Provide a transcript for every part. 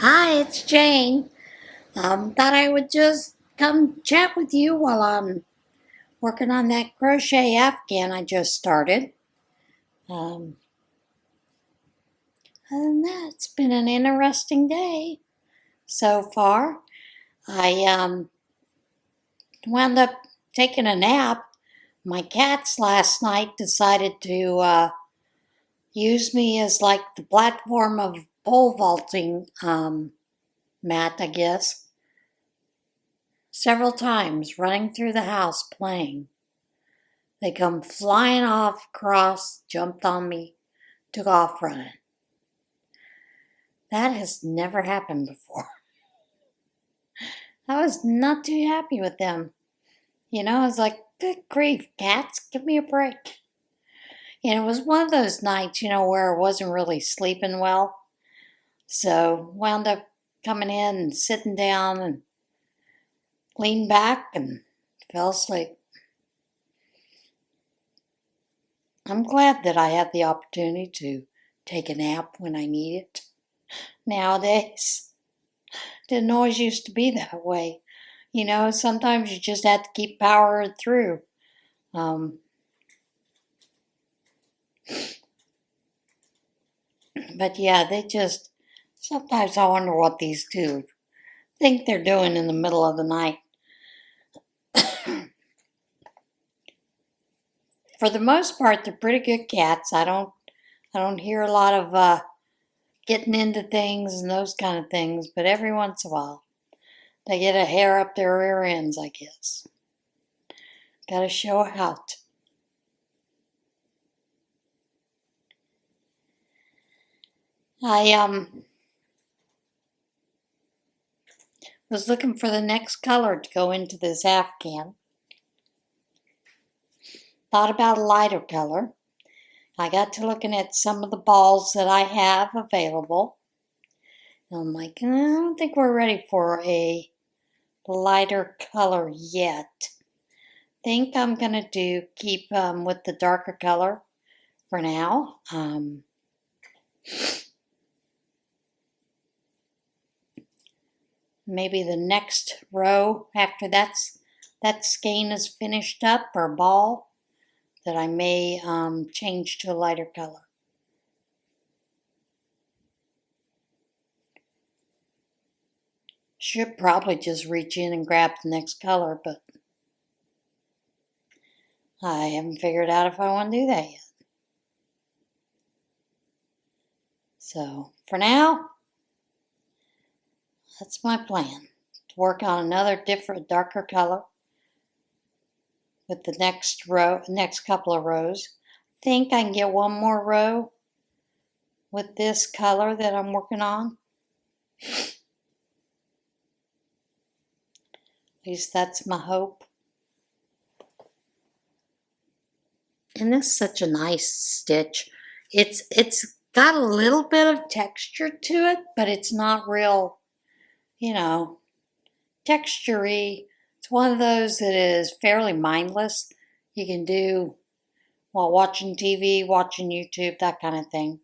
Hi, it's Jane. Thought I would just come chat with you while I'm working on that crochet afghan I just started. Um, Other than that, it's been an interesting day so far. I wound up taking a nap. My cats last night decided to use me as like the platform of pole vaulting mat, I guess. Several times running through the house playing. They come flying off across, jumped on me, took off running. That has never happened before. I was not too happy with them. I was like, good grief, cats, give me a break. And it was one of those nights, where I wasn't really sleeping well. So wound up coming in and sitting down and leaned back and fell asleep. I'm glad that I had the opportunity to take a nap when I need it. Nowadays, didn't always used to be that way. Sometimes you just have to keep powering through. But yeah, sometimes I wonder what these two think they're doing in the middle of the night. For the most part, they're pretty good cats. I don't hear a lot of getting into things and those kind of things, but every once in a while, they get a hair up their rear ends, I guess. Gotta show out. I was looking for the next color to go into this afghan. Thought about a lighter color. I got to looking at some of the balls that I have available. And I'm like, I don't think we're ready for a lighter color yet. Think I'm gonna keep with the darker color for now. Maybe the next row after that skein is finished up, or ball, that I may change to a lighter color. Should probably just reach in and grab the next color, but I haven't figured out if I want to do that yet. So for now, that's my plan. To work on another different, darker color with the next couple of rows. I think I can get one more row with this color that I'm working on. At least that's my hope. And this is such a nice stitch. It's got a little bit of texture to it, but it's not real, texture-y. It's one of those that is fairly mindless. You can do while watching TV, watching YouTube, that kind of thing.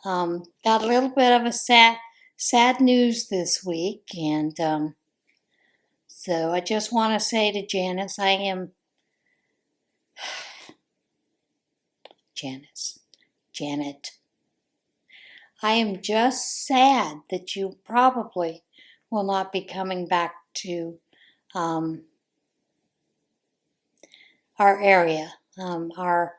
Got a little bit of a sad news this week, and so I just want to say to Janet, I am just sad that you probably will not be coming back to our area. One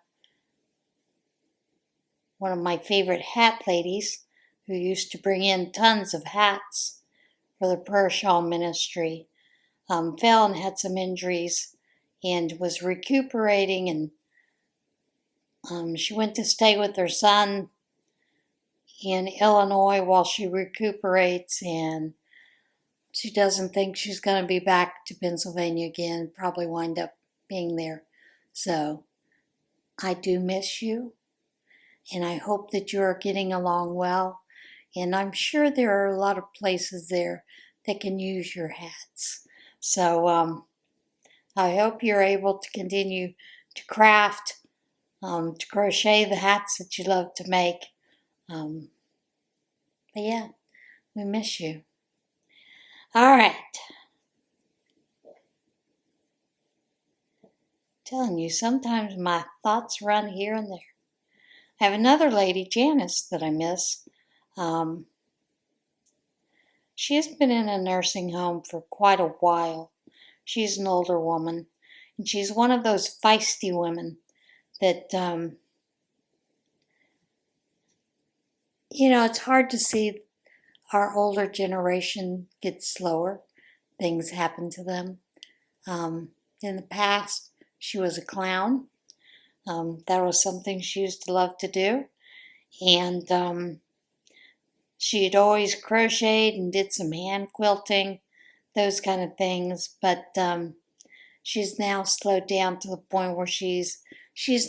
of my favorite hat ladies, who used to bring in tons of hats for the prayer shawl ministry, fell and had some injuries and was recuperating, and she went to stay with her son in Illinois while she recuperates, and she doesn't think she's going to be back to Pennsylvania again, probably wind up being there. So I do miss you, and I hope that you're getting along well, and I'm sure there are a lot of places there that can use your hats. So I hope you're able to continue to craft, to crochet the hats that you love to make. But yeah, we miss you. All right. Telling you, sometimes my thoughts run here and there. I have another lady, Janice, that I miss. She has been in a nursing home for quite a while. She's an older woman, and she's one of those feisty women that, it's hard to see our older generation get slower. Things happen to them. In the past, she was a clown. That was something she used to love to do. And she had always crocheted and did some hand quilting, those kind of things. But she's now slowed down to the point where she's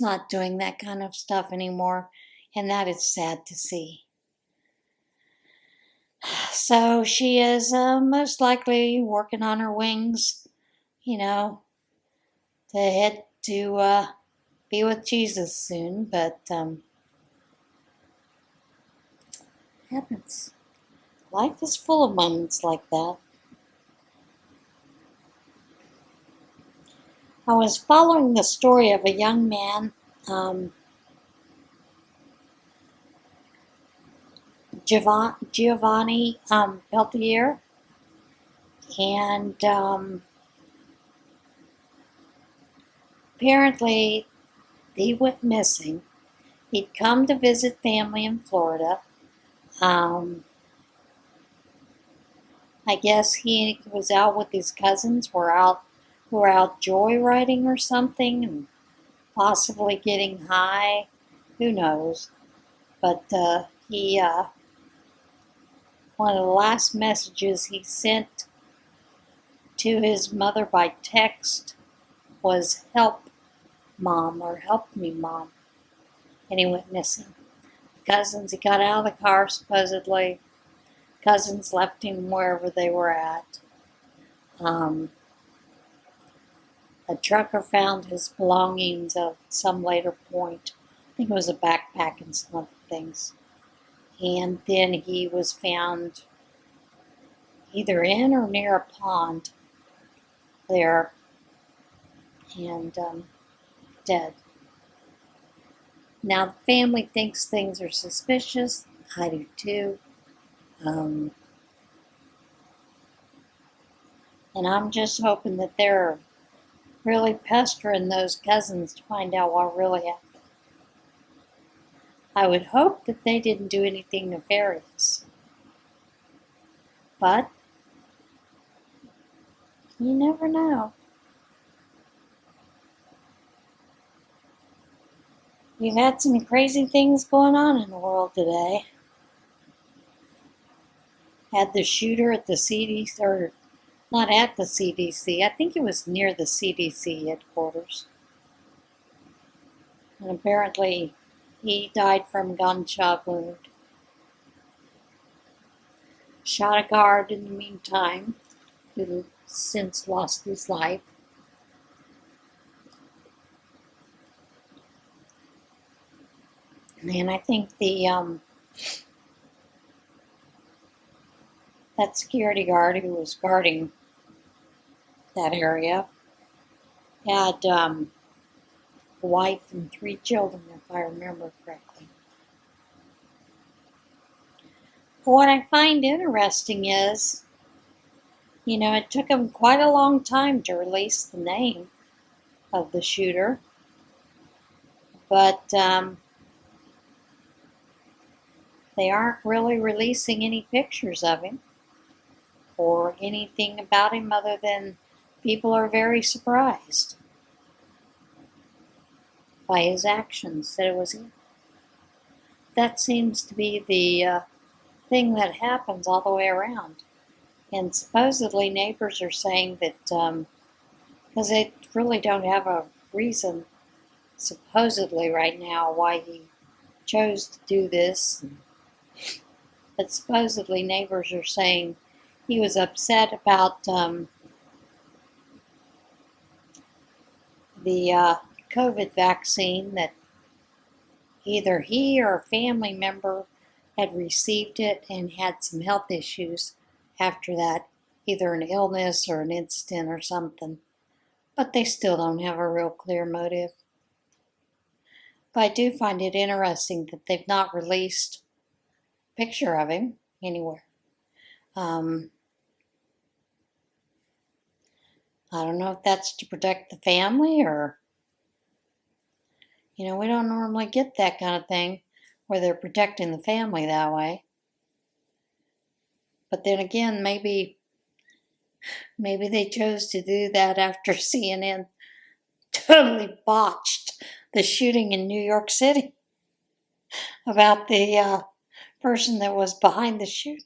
not doing that kind of stuff anymore, and that is sad to see. So she is most likely working on her wings, to head to be with Jesus soon, but happens. Life is full of moments like that. I was following the story of a young man, Giovanni Peltier, and apparently he went missing. He'd come to visit family in Florida. I guess he was out with his cousins, who were out joyriding or something, and possibly getting high. Who knows? But one of the last messages he sent to his mother by text was "Help, Mom," or "Help me, Mom," and he went missing. Cousins, he got out of the car supposedly. Cousins left him wherever they were at. A trucker found his belongings at some later point. I think it was a backpack and some other things. And then he was found either in or near a pond there and dead. Now the family thinks things are suspicious. I do too. And I'm just hoping that they're really pestering those cousins to find out what really happened. I would hope that they didn't do anything nefarious. But you never know. We've had some crazy things going on in the world today. Had the shooter at the CDC, or not at the CDC, I think it was near the CDC headquarters. And apparently he died from a gunshot wound. Shot a guard in the meantime, who since lost his life. And I think that security guard who was guarding that area had a wife and 3 children, if I remember correctly. What I find interesting is, it took them quite a long time to release the name of the shooter, but they aren't really releasing any pictures of him or anything about him other than people are very surprised by his actions, that it was him. That seems to be the thing that happens all the way around. And supposedly neighbors are saying that, because they really don't have a reason, supposedly right now, why he chose to do this. But supposedly neighbors are saying he was upset about the COVID vaccine, that either he or a family member had received it and had some health issues after that, either an illness or an incident or something. But they still don't have a real clear motive. But I do find it interesting that they've not released a picture of him anywhere. I don't know if that's to protect the family or, we don't normally get that kind of thing where they're protecting the family that way. But then again, maybe they chose to do that after CNN totally botched the shooting in New York City about the person that was behind the shooting.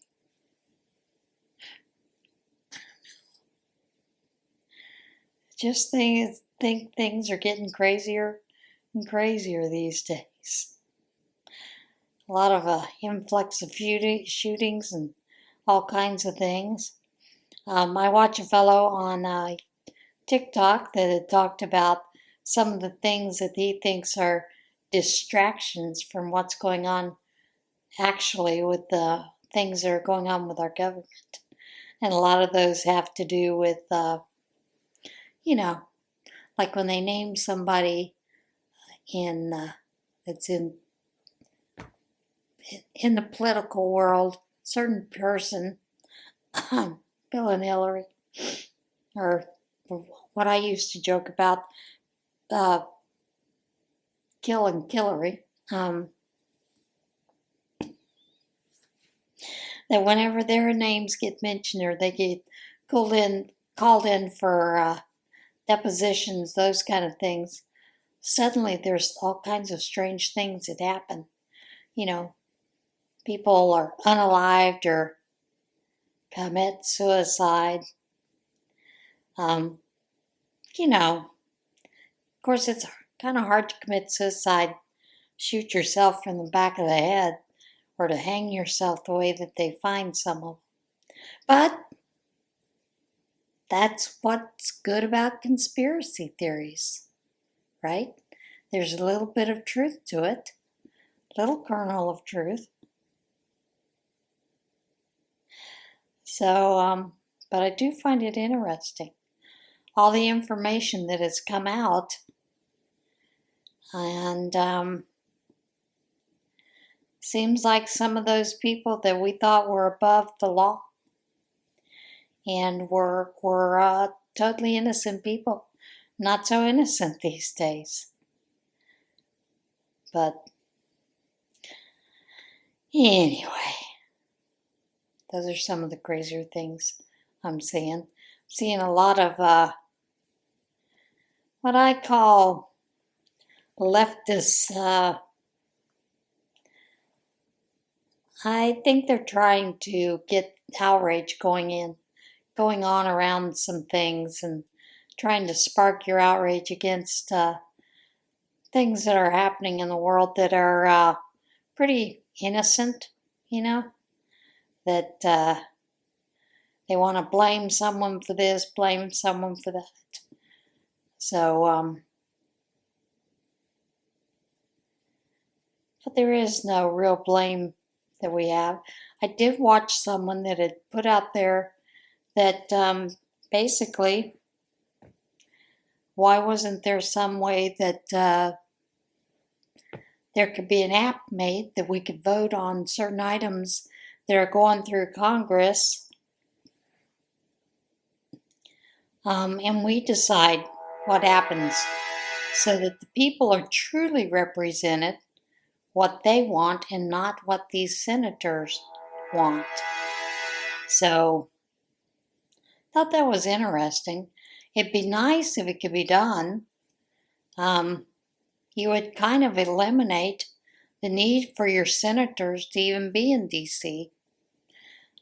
Just think things are getting crazier and crazier these days. A lot of influx of shootings and all kinds of things. I watch a fellow on TikTok that had talked about some of the things that he thinks are distractions from what's going on actually with the things that are going on with our government. And a lot of those have to do with, like when they name somebody that's in the political world, certain person, Bill and Hillary, or what I used to joke about, Kill and Hillary, that whenever their names get mentioned or they get called in for depositions, those kind of things, suddenly there's all kinds of strange things that happen. People are unalived or commit suicide. Of course, it's kind of hard to commit suicide, shoot yourself from the back of the head, or to hang yourself the way that they find some of them. But that's what's good about conspiracy theories, right? There's a little bit of truth to it, little kernel of truth. So, but I do find it interesting, all the information that has come out, and seems like some of those people that we thought were above the law and were totally innocent people, not so innocent these days. But anyway, those are some of the crazier things I'm seeing. Seeing a lot of what I call leftists. I think they're trying to get outrage going on around some things and trying to spark your outrage against things that are happening in the world that are pretty innocent, that they want to blame someone for this, blame someone for that. So, but there is no real blame that we have. I did watch someone that had put out there that basically, why wasn't there some way that there could be an app made that we could vote on certain items that are going through Congress, and we decide what happens so that the people are truly represented, what they want and not what these senators want. So, thought that was interesting. It'd be nice if it could be done. You would kind of eliminate the need for your senators to even be in D.C.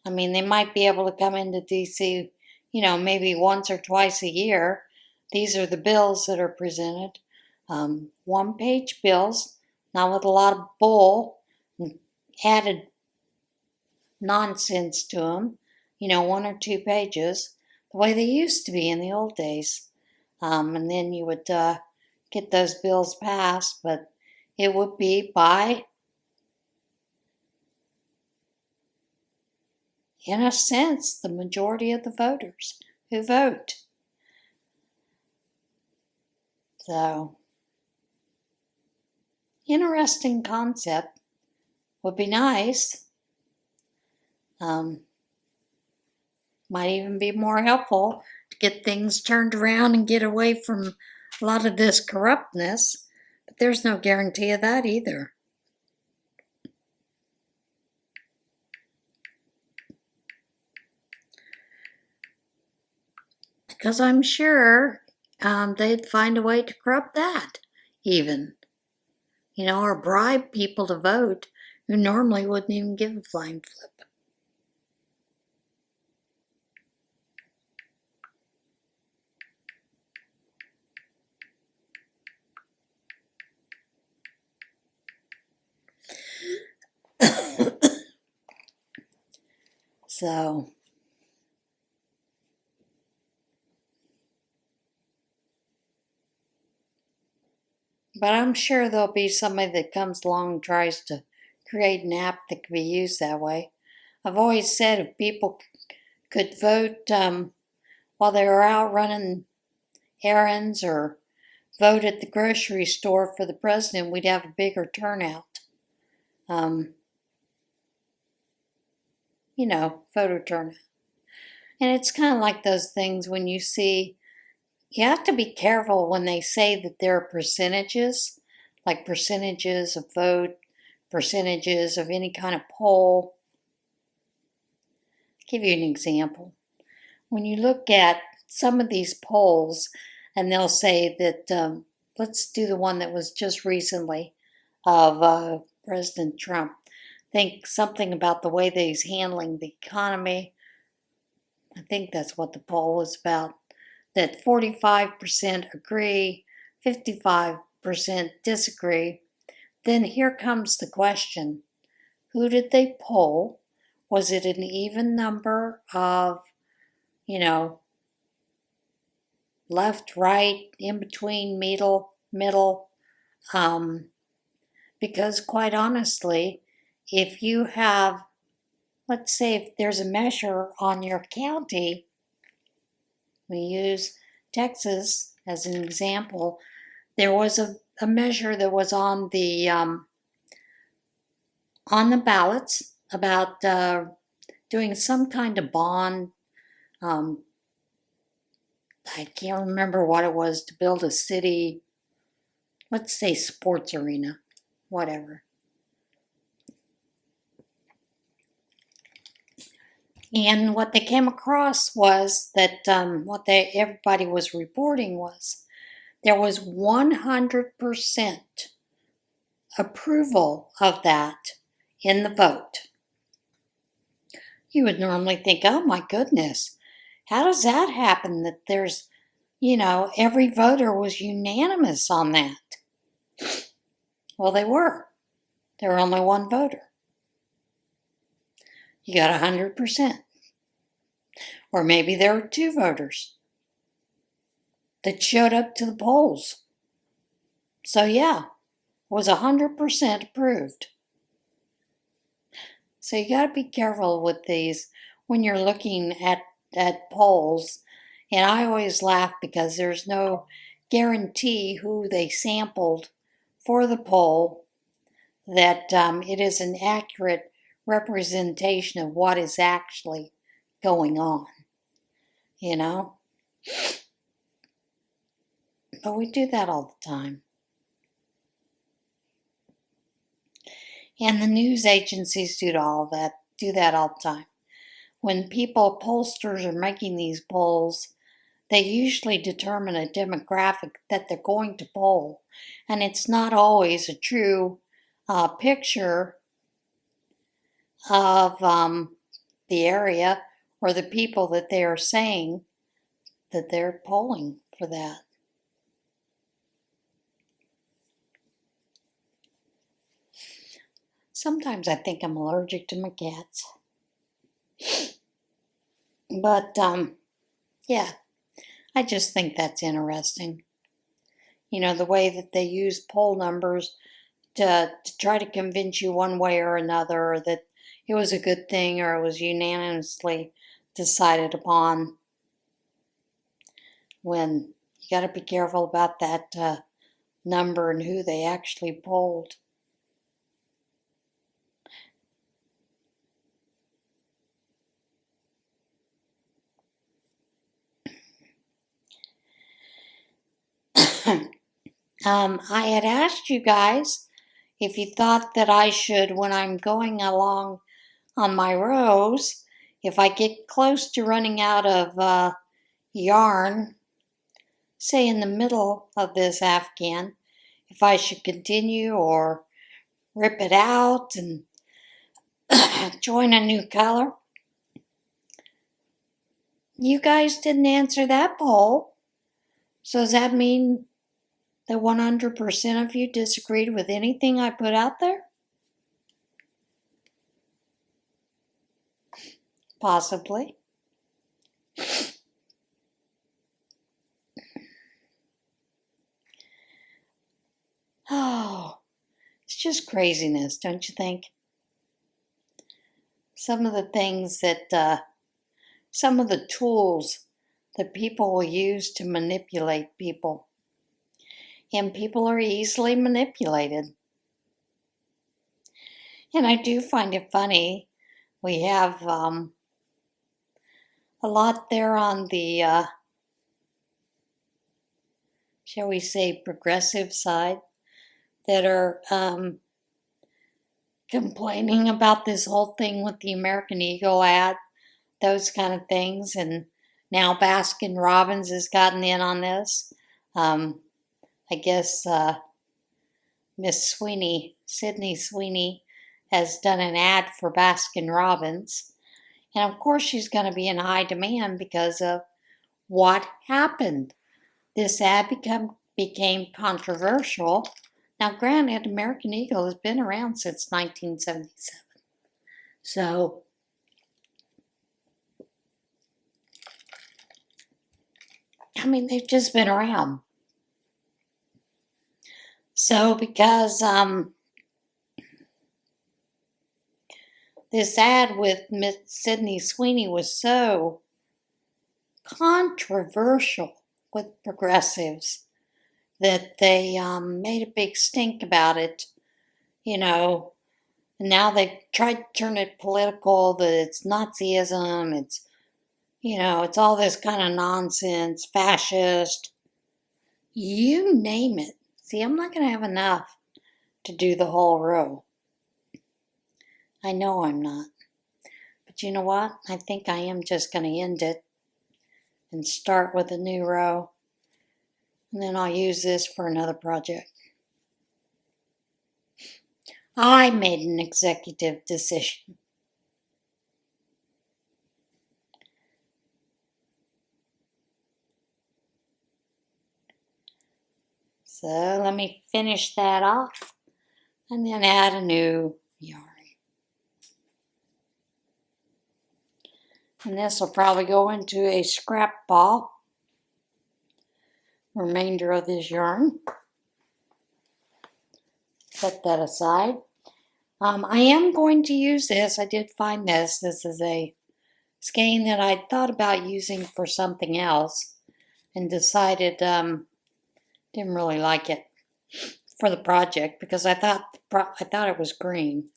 I mean, they might be able to come into D.C., maybe once or twice a year. These are the bills that are presented. One-page bills, not with a lot of bull and added nonsense to them. 1 or 2 pages, the way they used to be in the old days. And then you would get those bills passed, but it would be by in a sense, the majority of the voters who vote. So, interesting concept. Would be nice. Might even be more helpful to get things turned around and get away from a lot of this corruptness. But there's no guarantee of that either. Because I'm sure they'd find a way to corrupt that, even. Or bribe people to vote who normally wouldn't even give a flying flip. So, but I'm sure there'll be somebody that comes along and tries to create an app that can be used that way. I've always said if people could vote while they were out running errands or vote at the grocery store for the president, we'd have a bigger turnout. Voter turnout. And it's kind of like those things when you see, you have to be careful when they say that there are percentages, like percentages of vote, percentages of any kind of poll. I'll give you an example. When you look at some of these polls, and they'll say that, let's do the one that was just recently of President Trump. Think something about the way that he's handling the economy. I think that's what the poll was about. That 45% agree, 55% disagree. Then here comes the question. Who did they poll? Was it an even number of, left, right, in between, middle? Because quite honestly, if you have, let's say if there's a measure on your county, we use Texas as an example, there was a measure that was on the ballots about doing some kind of bond. I can't remember what it was, to build a city, let's say sports arena, whatever. And what they came across was that everybody was reporting was there was 100% approval of that in the vote. You would normally think, oh my goodness, how does that happen that there's, every voter was unanimous on that? Well, they were. There were only one voter. You got 100%. Or maybe there were two voters that showed up to the polls. So yeah, it was 100% approved. So you got to be careful with these when you're looking at polls. And I always laugh because there's no guarantee who they sampled for the poll that it is an accurate representation of what is actually going on, But we do that all the time. And the news agencies do that all the time. When pollsters are making these polls, they usually determine a demographic that they're going to poll. And it's not always a true picture of the area or the people that they are saying that they're polling for that. Sometimes I think I'm allergic to my cats. But, yeah, I just think that's interesting. The way that they use poll numbers to try to convince you one way or another that it was a good thing or it was unanimously decided upon. When you got to be careful about that number and who they actually polled. I had asked you guys if you thought that I should, when I'm going along on my rows, if I get close to running out of yarn, say in the middle of this afghan, if I should continue or rip it out and join a new color. You guys didn't answer that poll. So does that mean that 100% of you disagreed with anything I put out there? Possibly. Oh, it's just craziness, don't you think? Some of the things that, some of the tools that people will use to manipulate people. And people are easily manipulated. And I do find it funny. We have a lot there on the, shall we say, progressive side that are complaining about this whole thing with the American Eagle ad, those kind of things. And now Baskin Robbins has gotten in on this. I guess Miss Sweeney, Sydney Sweeney, has done an ad for Baskin Robbins. And of course she's going to be in high demand because of what happened. This ad became controversial. Now granted, American Eagle has been around since 1977. So I mean, they've just been around. So because this ad with Miss Sydney Sweeney was so controversial with progressives that they made a big stink about it, you know. And now they've tried to turn it political, that it's Nazism, it's, you know, it's all this kind of nonsense, fascist, you name it. See, I'm not going to have enough to do the whole row. I know I'm not. But you know what? I think I am just going to end it and start with a new row. And then I'll use this for another project. I made an executive decision. So let me finish that off and then add a new yarn. And this will probably go into a scrap ball. Remainder of this yarn. Set that aside. I am going to use this. I did find this. This is a skein that I thought about using for something else and decided didn't really like it for the project because I thought it was green.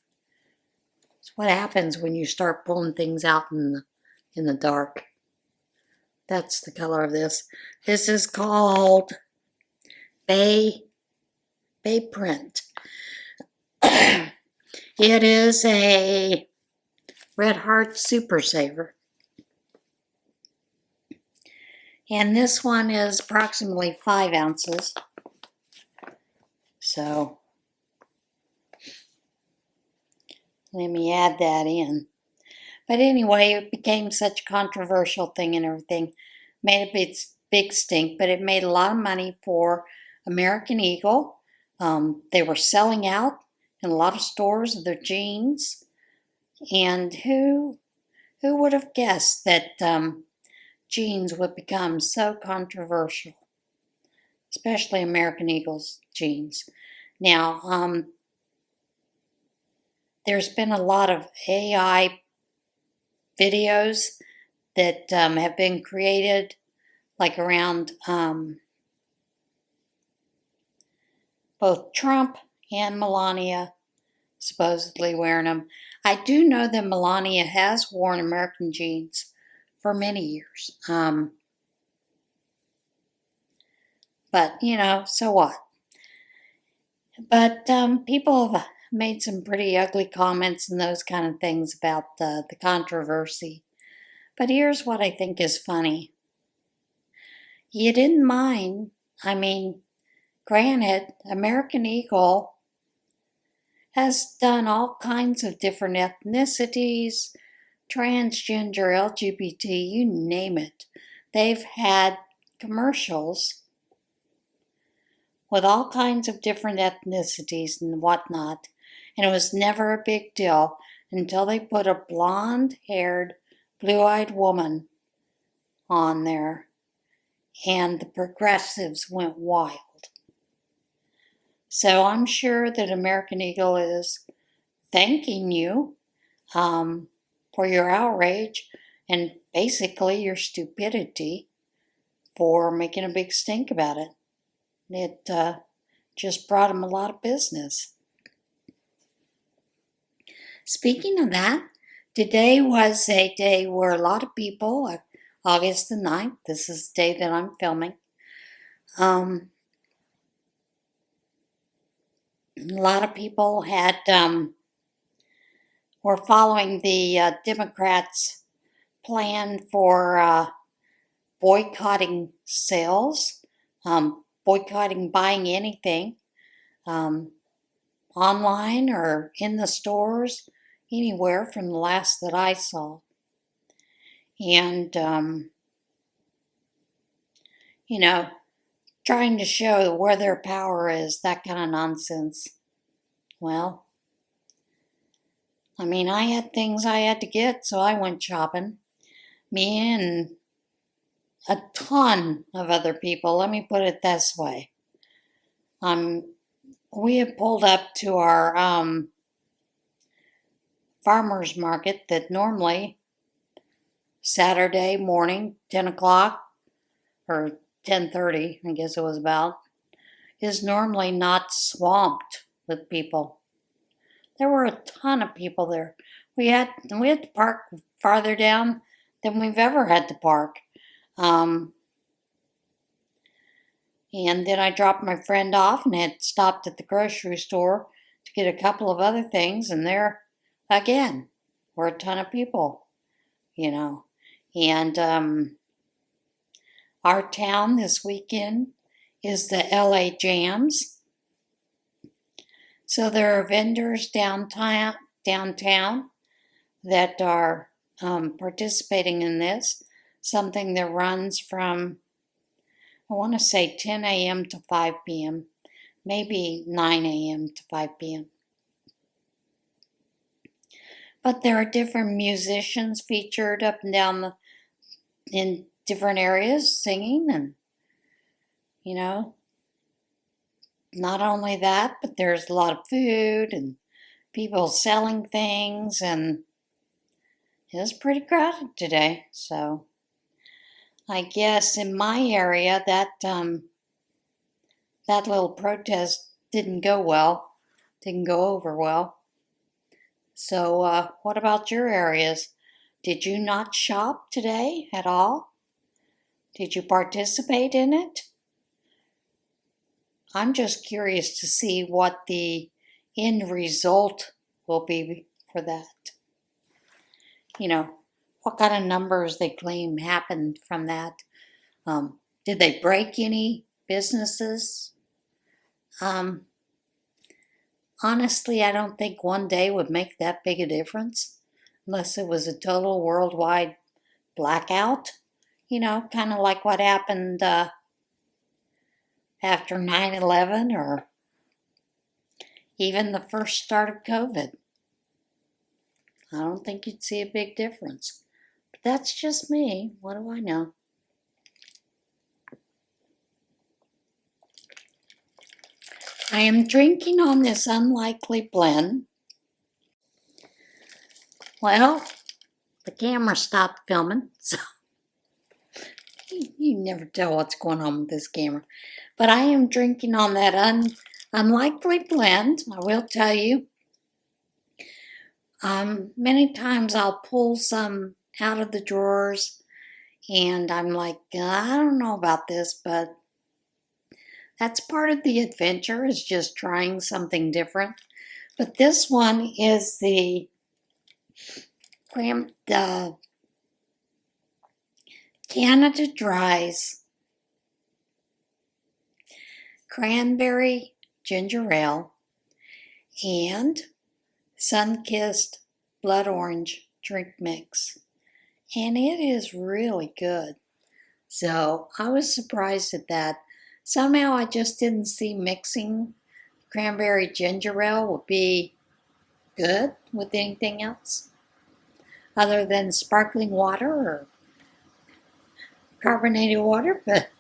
It's what happens when you start pulling things out in the dark. That's the color of this. This is called Bay Print. It is a Red Heart Super Saver. And this one is approximately 5 ounces. So let me add that in. But anyway, it became such a controversial thing and everything. Made a big stink, but it made a lot of money for American Eagle. They were selling out in a lot of stores of their jeans. And who would have guessed that jeans would become so controversial, especially American Eagle's jeans. Now, there's been a lot of AI videos that have been created, like around both Trump and Melania supposedly wearing them. I do know that Melania has worn American jeans for many years. But, so what? But people have made some pretty ugly comments and those kind of things about the controversy. But here's what I think is funny. You didn't mind. I mean, granted, American Eagle has done all kinds of different ethnicities, transgender, LGBT, you name it. They've had commercials with all kinds of different ethnicities and whatnot, and it was never a big deal until they put a blonde-haired, blue-eyed woman on there, and the progressives went wild. So I'm sure that American Eagle is thanking you for your outrage and basically your stupidity for making a big stink about it. It just brought them a lot of business. Speaking of that, today was a day where a lot of people, August the 9th, this is the day that I'm filming, a lot of people had were following the Democrats' plan for boycotting sales, boycotting buying anything online or in the stores, anywhere from the last that I saw. And, trying to show where their power is, that kind of nonsense. Well, I mean, I had things I had to get, so I went shopping. Me and a ton of other people, let me put it this way. We had pulled up to our farmer's market that normally Saturday morning, 10 o'clock, or 10:30, I guess it was about, is normally not swamped with people. There were a ton of people there. We had to park farther down than we've ever had to park. And then I dropped my friend off and had stopped at the grocery store to get a couple of other things, and there, again, were a ton of people, And our town this weekend is the LA Jams. So there are vendors downtown that are participating in this, something that runs from, I want to say 10 a.m. to 5 p.m., maybe 9 a.m. to 5 p.m. But there are different musicians featured up and down in different areas singing, and, not only that, but there's a lot of food and people selling things, and it was pretty crowded today. So I guess in my area that little protest didn't go over well. So what about your areas? Did you not shop today at all? Did you participate in it? I'm just curious to see what the end result will be for that. What kind of numbers they claim happened from that. Did they break any businesses? Honestly, I don't think one day would make that big a difference, unless it was a total worldwide blackout, kind of like what happened after 9/11 or even the first start of COVID. I don't think you'd see a big difference. But that's just me. What do I know? I am drinking on this unlikely blend Well, the camera stopped filming, so you never tell what's going on with this camera. But I am drinking on that unlikely blend, I will tell you. Many times I'll pull some out of the drawers and I'm like, I don't know about this, but that's part of the adventure, is just trying something different. But this one is the Canada Dry's Cranberry Ginger Ale and Sun-Kissed Blood Orange drink mix. And it is really good. So I was surprised at that. Somehow I just didn't see mixing cranberry ginger ale would be good with anything else other than sparkling water or carbonated water, but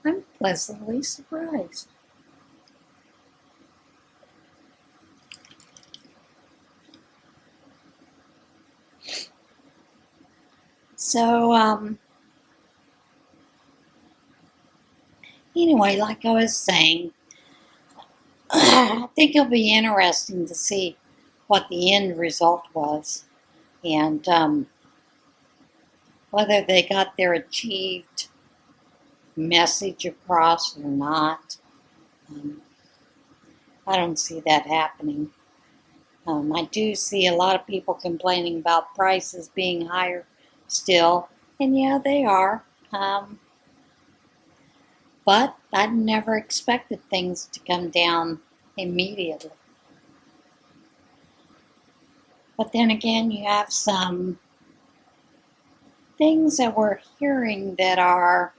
I'm pleasantly surprised. So, anyway, like I was saying, I think it'll be interesting to see what the end result was and whether they got their achieved message across or not. I don't see that happening. I do see a lot of people complaining about prices being higher still, and yeah, they are. But I never expected things to come down immediately. But then again, you have some things that we're hearing that are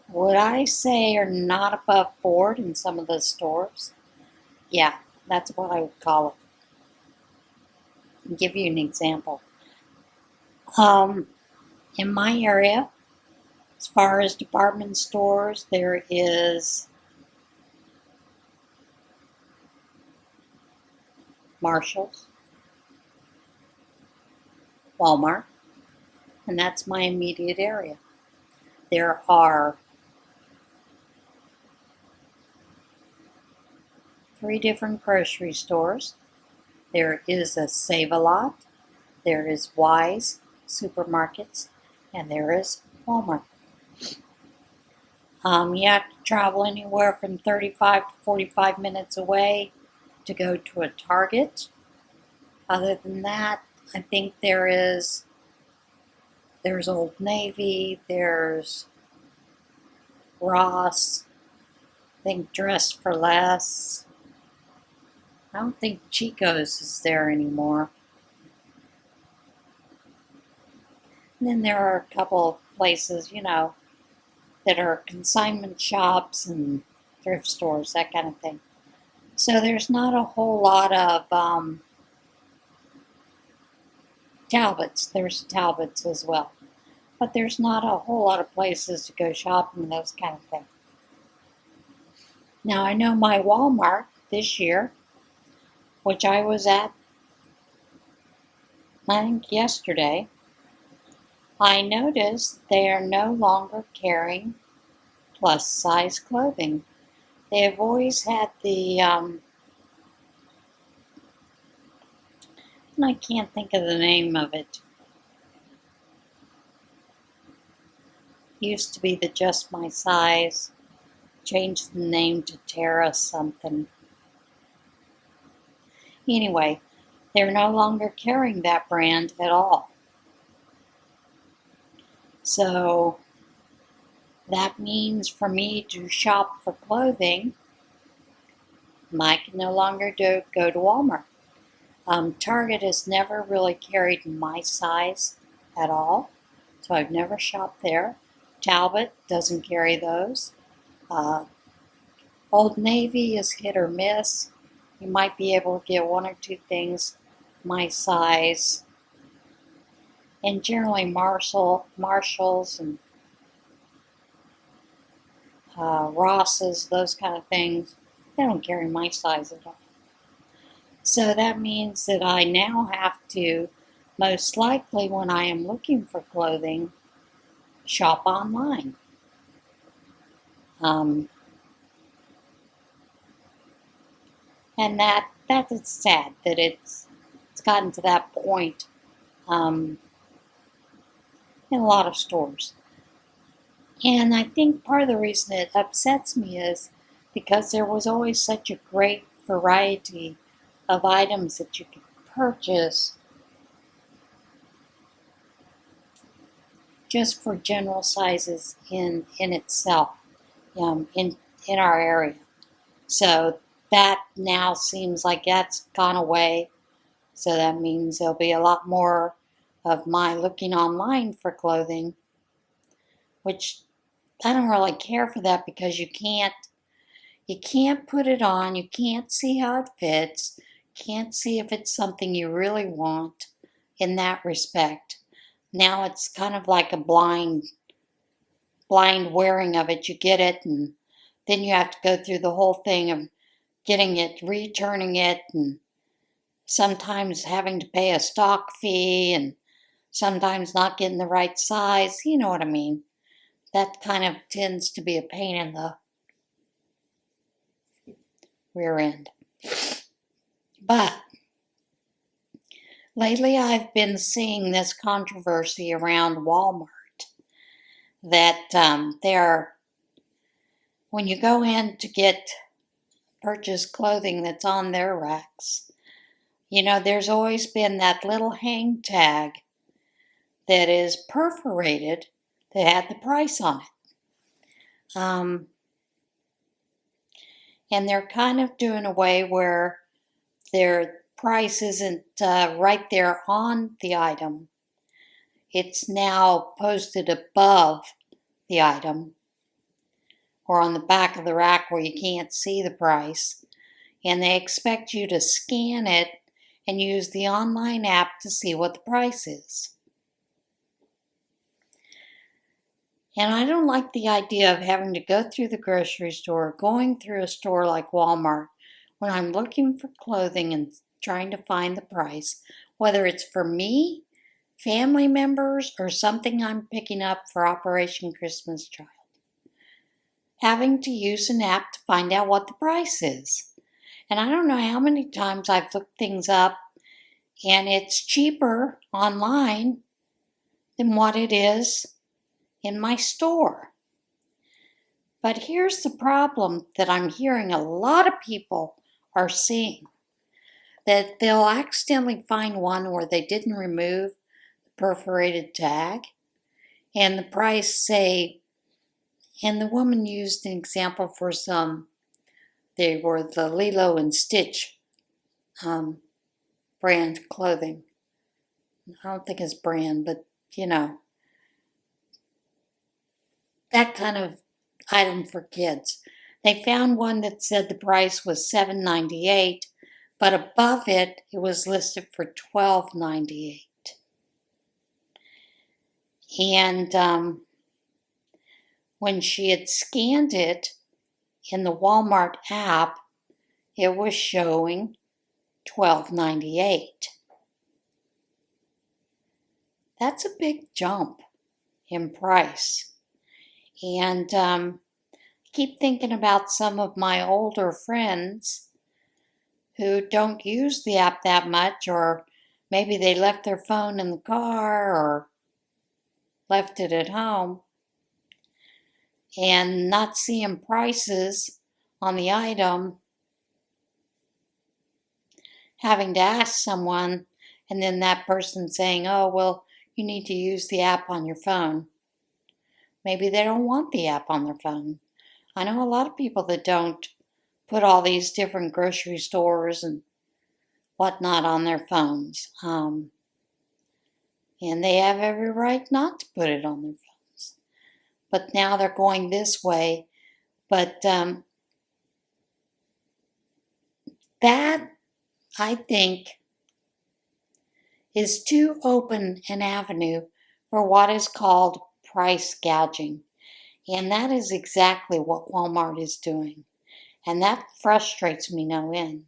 would I say are not above board in some of the stores. Yeah, that's what I would call it. I'll give you an example. In my area, as far as department stores, there is Marshall's, Walmart, and that's my immediate area. There are 3 different grocery stores. There is a Save-A-Lot, there is Wise Supermarkets, and there is Walmart. You have to travel anywhere from 35 to 45 minutes away to go to a Target. Other than that, I think there's Old Navy, there's Ross, I think Dress for Less. I don't think Chico's is there anymore. And then there are a couple of places, that are consignment shops and thrift stores, that kind of thing. So there's not a whole lot of Talbots. There's Talbots as well. But there's not a whole lot of places to go shopping, those kind of things. Now I know my Walmart this year, which I was at, I think yesterday, I noticed they are no longer carrying plus size clothing. They have always had the, and I can't think of the name of it. Used to be the Just My Size, changed the name to Terra something. Anyway, they're no longer carrying that brand at all. So that means for me to shop for clothing, I can no longer go to Walmart. Target has never really carried my size at all, so I've never shopped there. Talbot doesn't carry those. Old Navy is hit or miss. You might be able to get 1 or 2 things my size. And generally Marshalls and Ross's, those kind of things, They don't carry my size at all. So that means that I now have to, most likely when I am looking for clothing, shop online. And that is sad that it's gotten to that point in a lot of stores. And I think part of the reason it upsets me is because there was always such a great variety of items that you could purchase just for general sizes in itself in our area. So that now seems like that's gone away. So that means there'll be a lot more of my looking online for clothing, which I don't really care for that because you can't put it on, you can't see how it fits, can't see if it's something you really want in that respect. Now it's kind of like a blind wearing of it. You get it and then you have to go through the whole thing of getting it, returning it, and sometimes having to pay a stock fee and sometimes not getting the right size. You know what I mean? That kind of tends to be a pain in the rear end. But lately I've been seeing this controversy around Walmart that when you go in to purchase clothing that's on their racks, there's always been that little hang tag that is perforated that had the price on it. And they're kind of doing away where their price isn't right there on the item. It's now posted above the item or on the back of the rack where you can't see the price. And they expect you to scan it and use the online app to see what the price is. And I don't like the idea of having to go through the grocery store, going through a store like Walmart, when I'm looking for clothing and trying to find the price, whether it's for me, family members, or something I'm picking up for Operation Christmas Child. Having to use an app to find out what the price is. And I don't know how many times I've looked things up and it's cheaper online than what it is in my store. But here's the problem that I'm hearing a lot of people are seeing. That they'll accidentally find one where they didn't remove the perforated tag and the price say, and the woman used an example for they were the Lilo and Stitch brand clothing. I don't think it's brand, but that kind of item for kids. They found one that said the price was $7.98, but above it, it was listed for $12.98. And when she had scanned it in the Walmart app, it was showing $12.98. That's a big jump in price. And keep thinking about some of my older friends who don't use the app that much, or maybe they left their phone in the car or left it at home, and not seeing prices on the item, having to ask someone, and then that person saying, oh, well, you need to use the app on your phone. Maybe they don't want the app on their phone. I know a lot of people that don't put all these different grocery stores and whatnot on their phones. And they have every right not to put it on their phones. But now they're going this way. But that, I think, is too open an avenue for what is called price gouging. And that is exactly what Walmart is doing. And that frustrates me no end.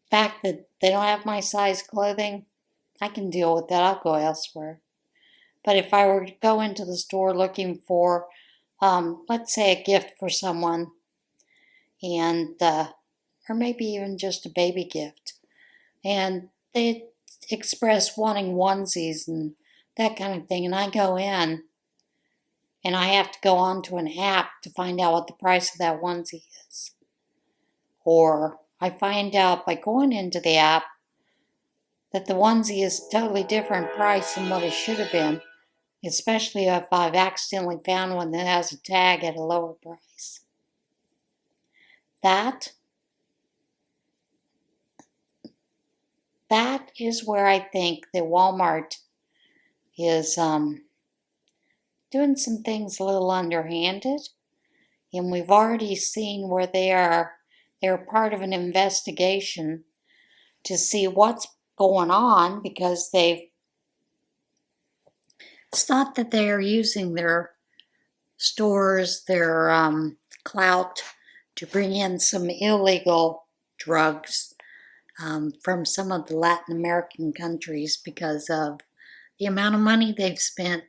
Fact that they don't have my size clothing, I can deal with that. I'll go elsewhere. But if I were to go into the store looking for, let's say, a gift for someone, and or maybe even just a baby gift, and they express wanting onesies and that kind of thing, and I go in and I have to go onto an app to find out what the price of that onesie is. Or I find out by going into the app that the onesie is a totally different price than what it should have been, especially if I've accidentally found one that has a tag at a lower price. That is where I think that Walmart is doing some things a little underhanded, and we've already seen where they're part of an investigation to see what's going on, because it's thought that they are using their stores, their clout, to bring in some illegal drugs from some of the Latin American countries because of the amount of money they've spent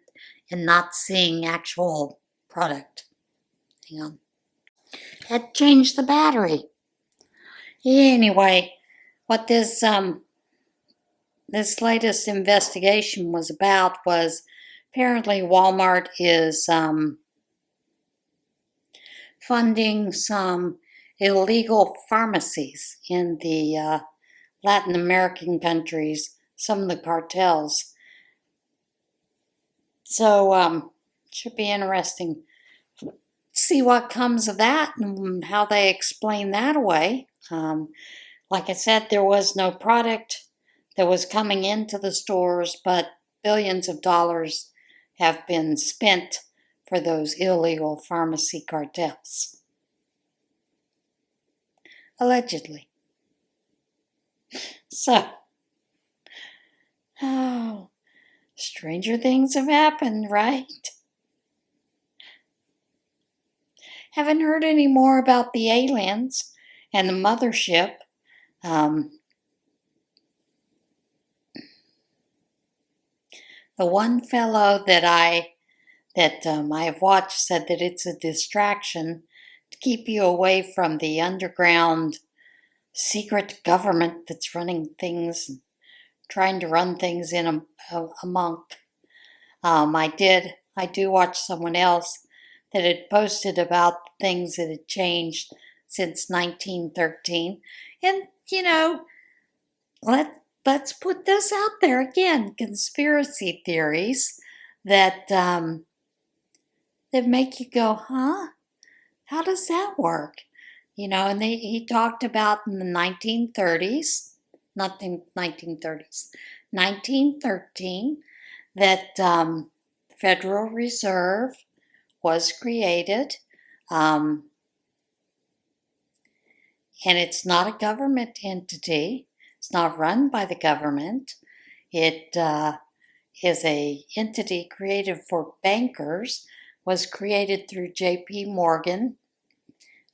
and not seeing actual product. Hang on. Had changed the battery. Anyway, what this latest investigation was about was apparently Walmart is funding some illegal pharmacies in the Latin American countries, some of the cartels. So should be interesting to see what comes of that and how they explain that away. Like I said, there was no product that was coming into the stores, but billions of dollars have been spent for those illegal pharmacy cartels. Allegedly. So, stranger things have happened, right? Haven't heard any more about the aliens and the mothership. The one fellow that I have watched said that it's a distraction to keep you away from the underground secret government that's running things, trying to run things in a monk. I do watch someone else that had posted about things that had changed since 1913. And, let's put this out there again. Conspiracy theories that make you go, huh? How does that work? And he talked about in the 1930s, not the 1930s, 1913, that Federal Reserve was created, and it's not a government entity. It's not run by the government. It is a entity created for bankers, was created through J.P. Morgan,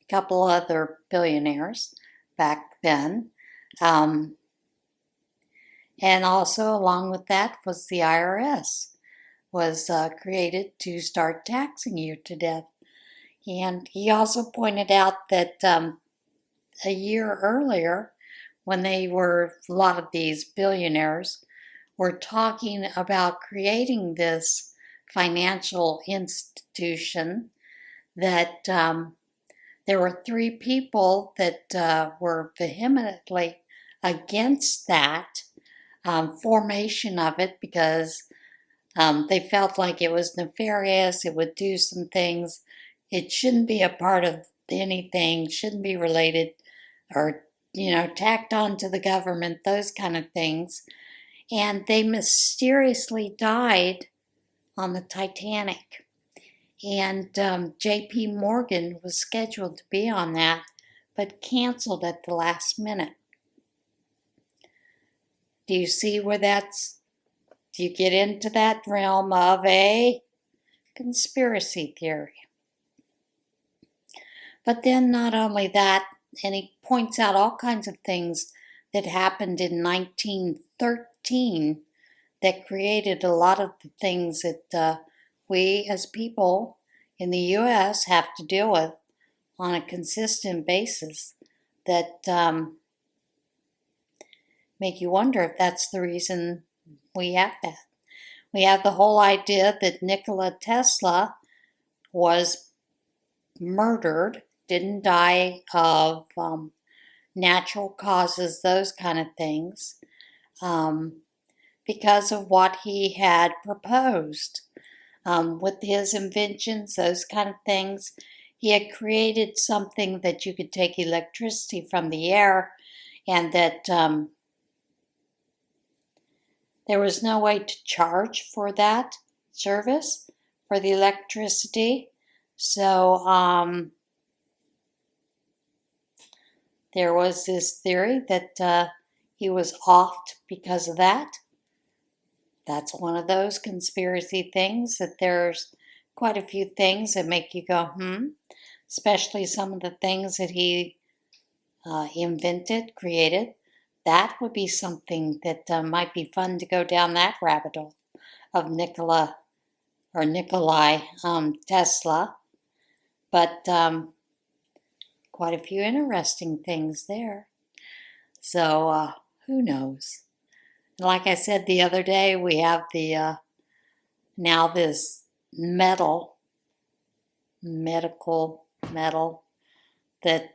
a couple other billionaires back then. And also along with that was the IRS, was created to start taxing you to death. And he also pointed out that a year earlier, when a lot of these billionaires were talking about creating this financial institution, that there were 3 people that were vehemently against that formation of it, because they felt like it was nefarious, it would do some things, it shouldn't be a part of anything, shouldn't be related or, tacked on to the government, those kind of things. And they mysteriously died on the Titanic. And J.P. Morgan was scheduled to be on that, but canceled at the last minute. Do you see where do you get into that realm of a conspiracy theory? But then not only that, and he points out all kinds of things that happened in 1913 that created a lot of the things that we as people in the U.S. have to deal with on a consistent basis that make you wonder if that's the reason we have that. We have the whole idea that Nikola Tesla was murdered, didn't die of natural causes, those kind of things, because of what he had proposed. With his inventions, those kind of things, he had created something that you could take electricity from the air, and that there was no way to charge for that service, for the electricity. So there was this theory that he was offed because of that. That's one of those conspiracy things, that there's quite a few things that make you go, especially some of the things that he invented, created. That would be something that might be fun to go down that rabbit hole of Nikolai Tesla. But quite a few interesting things there. So who knows? Like I said the other day, we have the now this medical metal that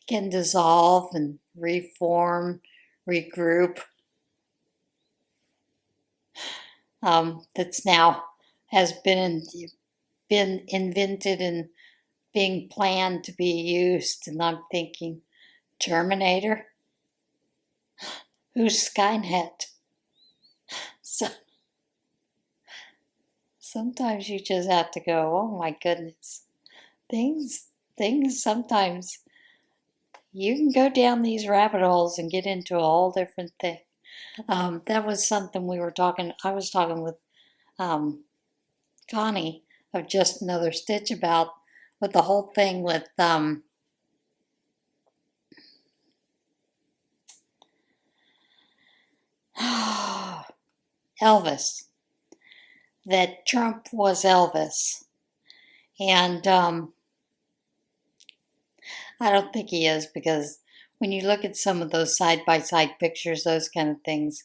can dissolve and reform, regroup. That's now has been invented and being planned to be used. And I'm thinking, Terminator? Who's Skynet? So sometimes you just have to go, oh my goodness. Things sometimes you can go down these rabbit holes and get into a whole different thing. That was something I was talking with Connie of Just Another Stitch about, with the whole thing with Elvis, that Trump was Elvis. And I don't think he is, because when you look at some of those side-by-side pictures, those kind of things,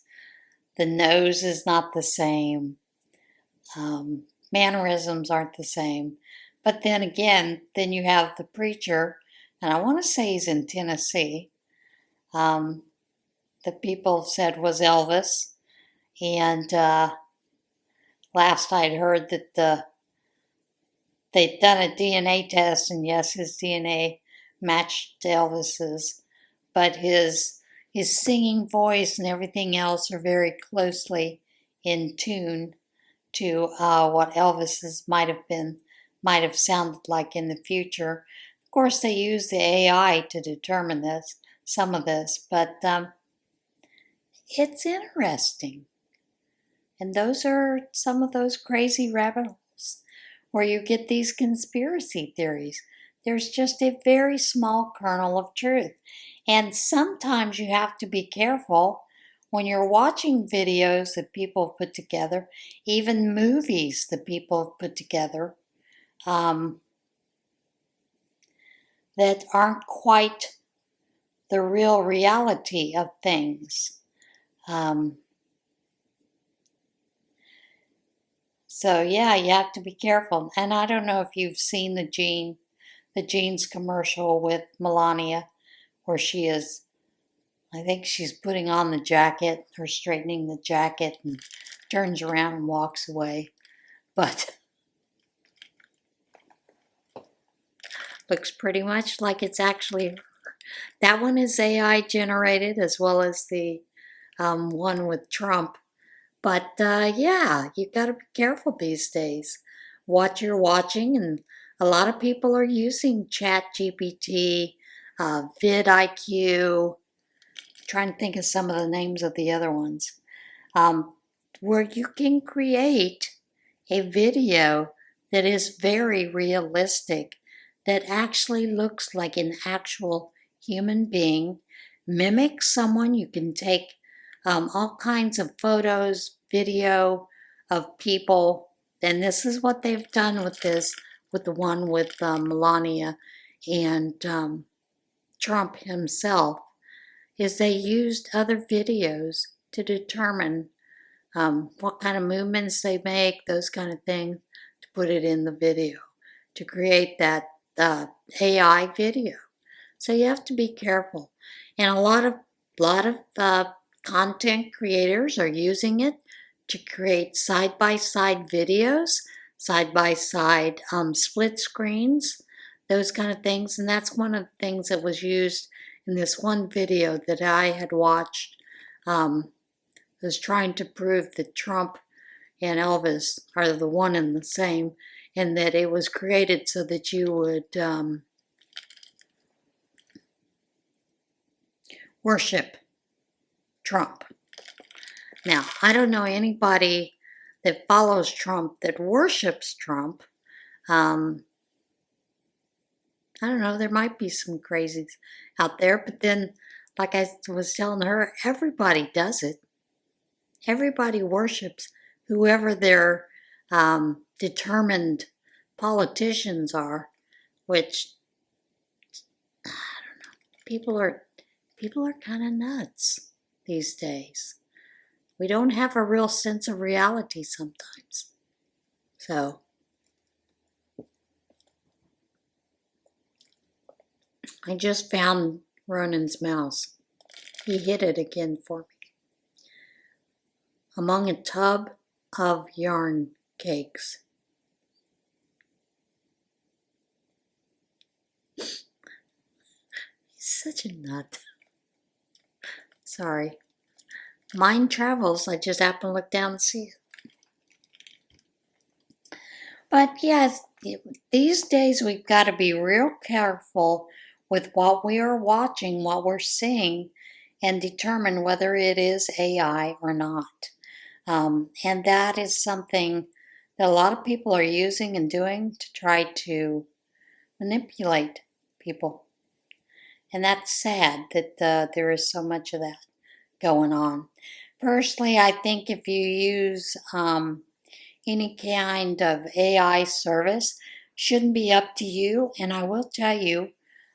the nose is not the same. Mannerisms aren't the same. But then again, then you have the preacher, and I want to say he's in Tennessee, that people said was Elvis. And last I'd heard that they'd done a DNA test, and yes, his DNA matched Elvis's, but his singing voice and everything else are very closely in tune to what Elvis's might have sounded like in the future. Of course, they use the AI to determine some of this, but it's interesting. And those are some of those crazy rabbit holes where you get these conspiracy theories. There's just a very small kernel of truth. And sometimes you have to be careful when you're watching videos that people put together, even movies that people have put together, that aren't quite the real reality of things. So yeah, you have to be careful. And I don't know if you've seen the jeans commercial with Melania, where she is, I think she's putting on the jacket or straightening the jacket and turns around and walks away. But looks pretty much like it's actually her. That one is AI generated, as well as the one with Trump. But yeah, you've got to be careful these days. What you're watching, and a lot of people are using ChatGPT, vidIQ. Trying to think of some of the names of the other ones, where you can create a video that is very realistic, that actually looks like an actual human being, mimics someone. You can take all kinds of photos, video of people, and this is what they've done with this, with the one with Melania and Trump himself, is they used other videos to determine what kind of movements they make, those kind of things, to put it in the video, to create that AI video. So you have to be careful. And a lot of content creators are using it to create side-by-side videos, side-by-side split screens, those kind of things. And that's one of the things that was used in this one video that I had watched. Was trying to prove that Trump and Elvis are the one and the same, and that it was created so that you would worship Trump. Now, I don't know anybody that follows Trump that worships Trump. I don't know, there might be some crazies out there, but then, like I was telling her, everybody does it. Everybody worships whoever their determined politicians are, which, I don't know, people are kind of nuts these days. We don't have a real sense of reality sometimes. So, I just found Ronan's mouse. He hid it again for me among a tub of yarn cakes. He's such a nut. Sorry. Mind travels. I just happened to look down and see it. But yes, these days we've got to be real careful with what we are watching, what we're seeing, and determine whether it is AI or not. And that is something that a lot of people are using and doing to try to manipulate people. And that's sad that there is so much of that going on. Personally, I think if you use any kind of AI service, shouldn't be up to you. And I will tell you,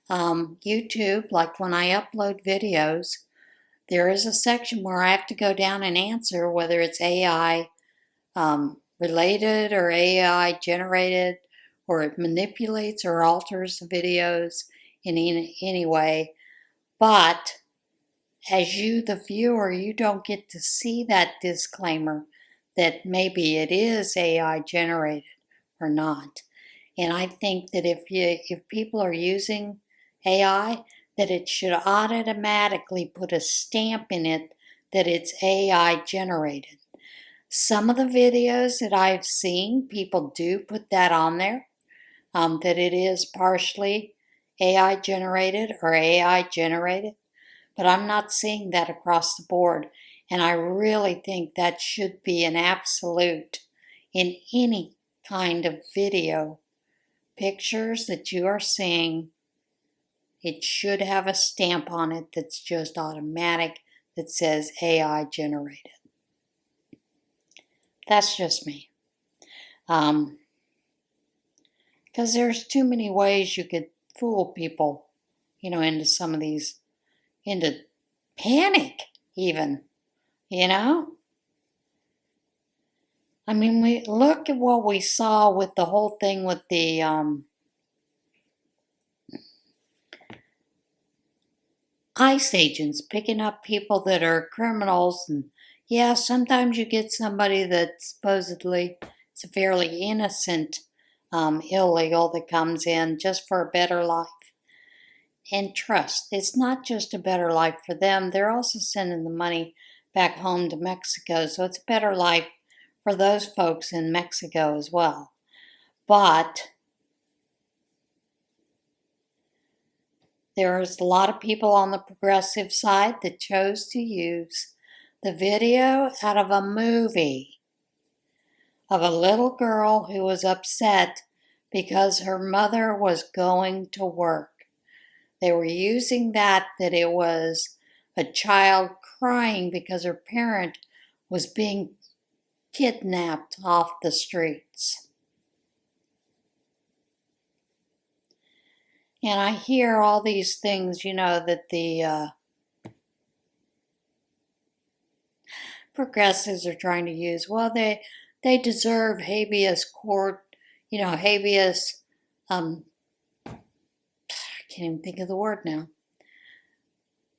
YouTube, like when I upload videos, there is a section where I have to go down and answer whether it's AI related or AI generated, or it manipulates or alters the videos in any way. But as you, the viewer, you don't get to see that disclaimer that maybe it is AI generated or not. And I think that if people are using AI, that it should automatically put a stamp in it that it's AI generated. Some of the videos that I've seen, people do put that on there, that it is partially AI generated or AI generated, but I'm not seeing that across the board. And I really think that should be an absolute in any kind of video. Pictures that you are seeing, it should have a stamp on it that's just automatic that says AI generated. That's just me. Because there's too many ways you could fool people, into some of these, into panic even, I mean, we look at what we saw with the whole thing with the ICE agents picking up people that are criminals. And yeah, sometimes you get somebody that supposedly is a fairly innocent illegal that comes in just for a better life. And trust, it's not just a better life for them. They're also sending the money back home to Mexico. So it's a better life for those folks in Mexico as well. But there's a lot of people on the progressive side that chose to use the video out of a movie of a little girl who was upset because her mother was going to work. They were using that it was a child crying because her parent was being kidnapped off the streets. And I hear all these things, that the progressives are trying to use. Well, they deserve habeas court, habeas, I can't even think of the word now.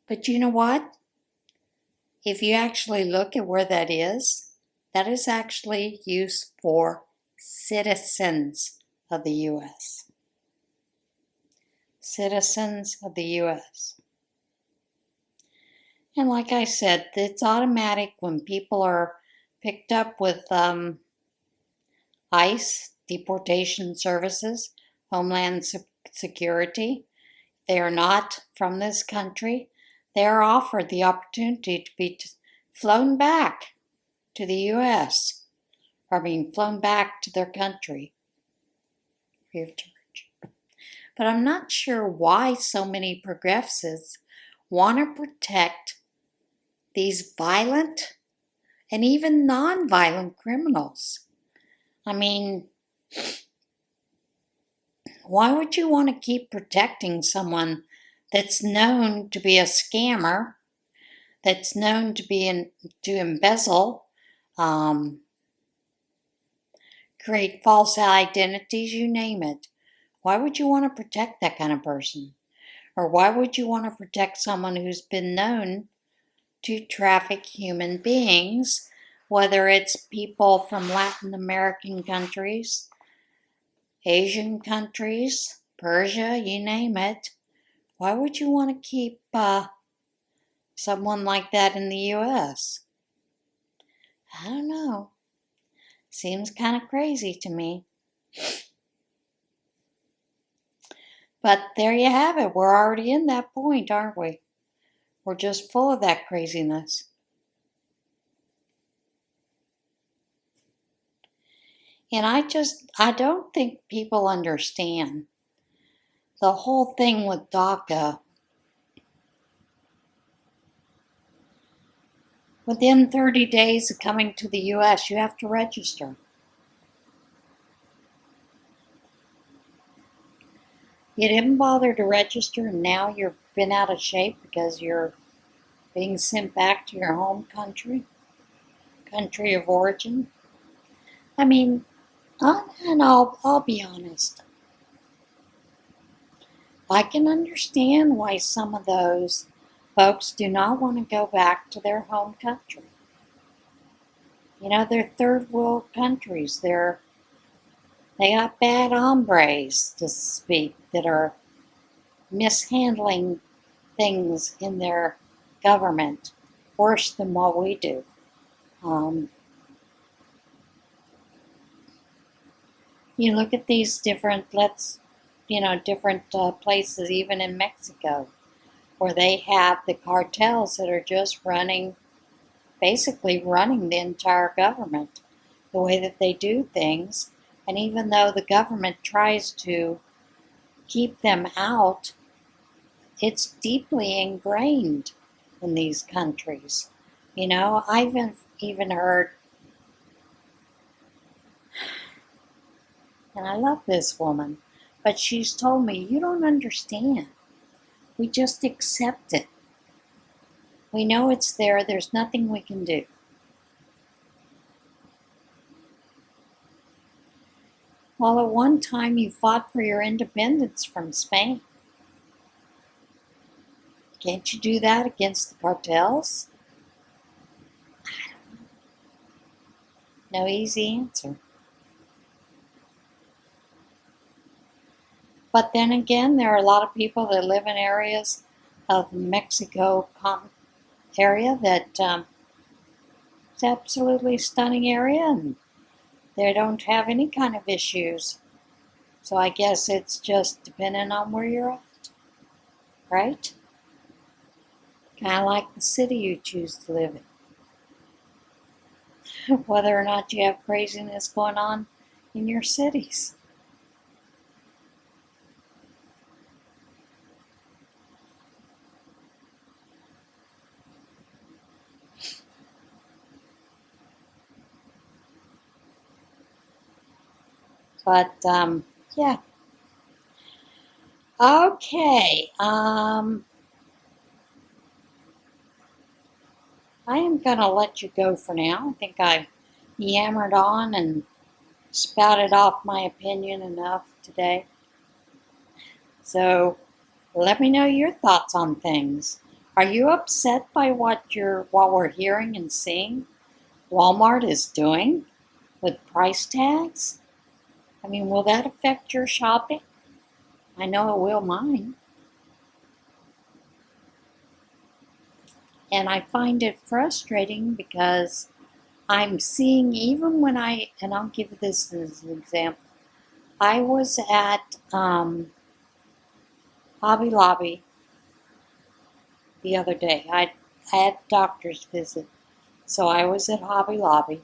But you know what? If you actually look at where that is actually used for citizens of the U.S. Citizens of the U.S. And like I said, it's automatic when people are picked up with ICE, Deportation Services, Homeland Security. They are not from this country. They are offered the opportunity to be flown back to the U.S. Flown back to their country free of charge. But I'm not sure why so many progressives want to protect these violent and even non-violent criminals. Why would you want to keep protecting someone that's known to be a scammer, that's known to embezzle, create false identities, you name it? Why would you want to protect that kind of person? Or why would you want to protect someone who's been known to traffic human beings, whether it's people from Latin American countries, Asian countries, Persia, you name it? Why would you want to keep someone like that in the U.S.? I don't know. Seems kind of crazy to me. But there you have it. We're already in that point, aren't we? We're just full of that craziness. And I don't think people understand the whole thing with DACA. Within 30 days of coming to the U.S., you have to register. You didn't bother to register, and now you've been out of shape because you're being sent back to your home country of origin. And I'll be honest. I can understand why some of those folks do not want to go back to their home country. They're third world countries. They got bad hombres, to speak, that are mishandling things in their government worse than what we do. You look at these different places, even in Mexico, where they have the cartels that are just basically running the entire government, the way that they do things. And even though the government tries to keep them out, it's deeply ingrained in these countries. I've even heard, and I love this woman, but she's told me, you don't understand. We just accept it. We know it's there. There's nothing we can do. Well, at one time you fought for your independence from Spain. Can't you do that against the cartels? I don't know. No easy answer. But then again, there are a lot of people that live in areas of the Mexico area that it's absolutely stunning area, and they don't have any kind of issues. So I guess it's just depending on where you're at, right? Kind of like the city you choose to live in. Whether or not you have craziness going on in your cities. But, yeah. Okay. I am going to let you go for now. I think I've yammered on and spouted off my opinion enough today. So let me know your thoughts on things. Are you upset by what we're hearing and seeing Walmart is doing with price tags? I mean, will that affect your shopping? I know it will mine. And I find it frustrating because I'm seeing, even when and I'll give this as an example. I was at Hobby Lobby the other day. I had a doctor's visit, so I was at Hobby Lobby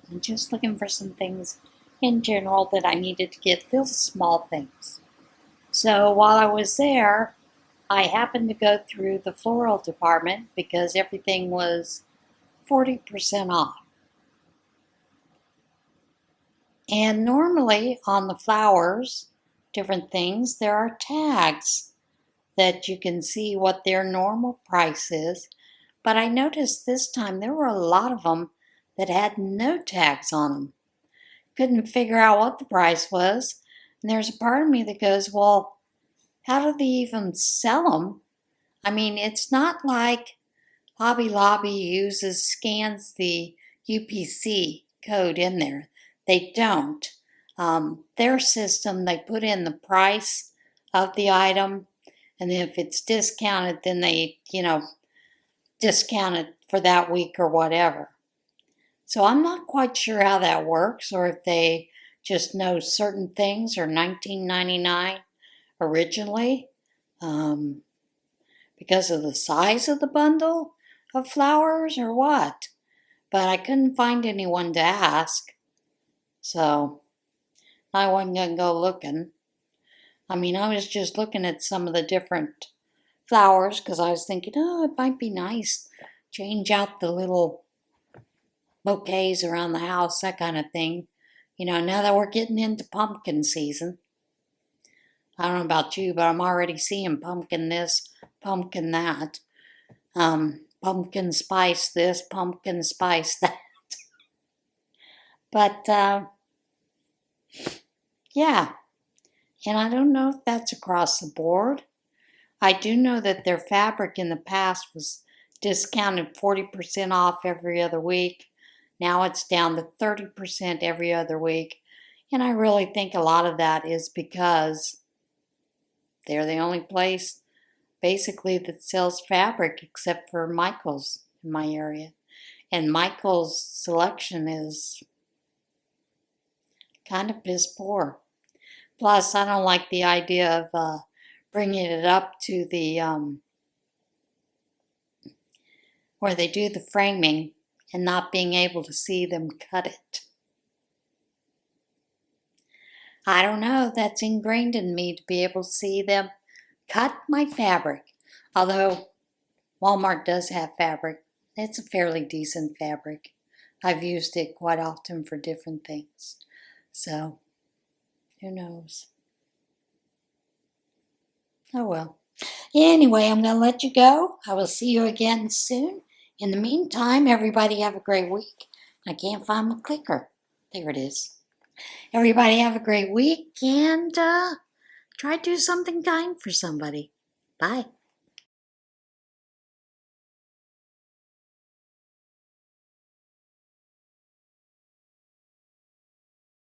and just looking for some things in general that I needed to get, little small things. So while I was there, I happened to go through the floral department because everything was 40% off. And normally on the flowers, different things, there are tags that you can see what their normal price is. But I noticed this time there were a lot of them that had no tags on them. Couldn't figure out what the price was. And there's a part of me that goes, well, how do they even sell them? I mean, it's not like Hobby Lobby scans the UPC code in there. They don't. Their system, they put in the price of the item, and if it's discounted, then they, discount it for that week or whatever. So I'm not quite sure how that works, or if they just know certain things are $19.99 originally because of the size of the bundle of flowers or what. But I couldn't find anyone to ask, so I wasn't going to go looking. I mean, I was just looking at some of the different flowers because I was thinking, oh, it might be nice. Change out the little bouquets around the house, that kind of thing. Now that we're getting into pumpkin season. I don't know about you, but I'm already seeing pumpkin this, pumpkin that. Pumpkin spice this, pumpkin spice that. But, yeah. And I don't know if that's across the board. I do know that their fabric in the past was discounted 40% off every other week. Now it's down to 30% every other week. And I really think a lot of that is because they're the only place basically that sells fabric except for Michael's in my area. And Michael's selection is kind of piss poor. Plus, I don't like the idea of bringing it up to the where they do the framing and not being able to see them cut it. I don't know, that's ingrained in me to be able to see them cut my fabric. Although Walmart does have fabric. It's a fairly decent fabric. I've used it quite often for different things. So, who knows? Oh well. Anyway, I'm going to let you go. I will see you again soon. In the meantime, everybody have a great week. I can't find my clicker. There it is. Everybody have a great week and try to do something kind for somebody. Bye.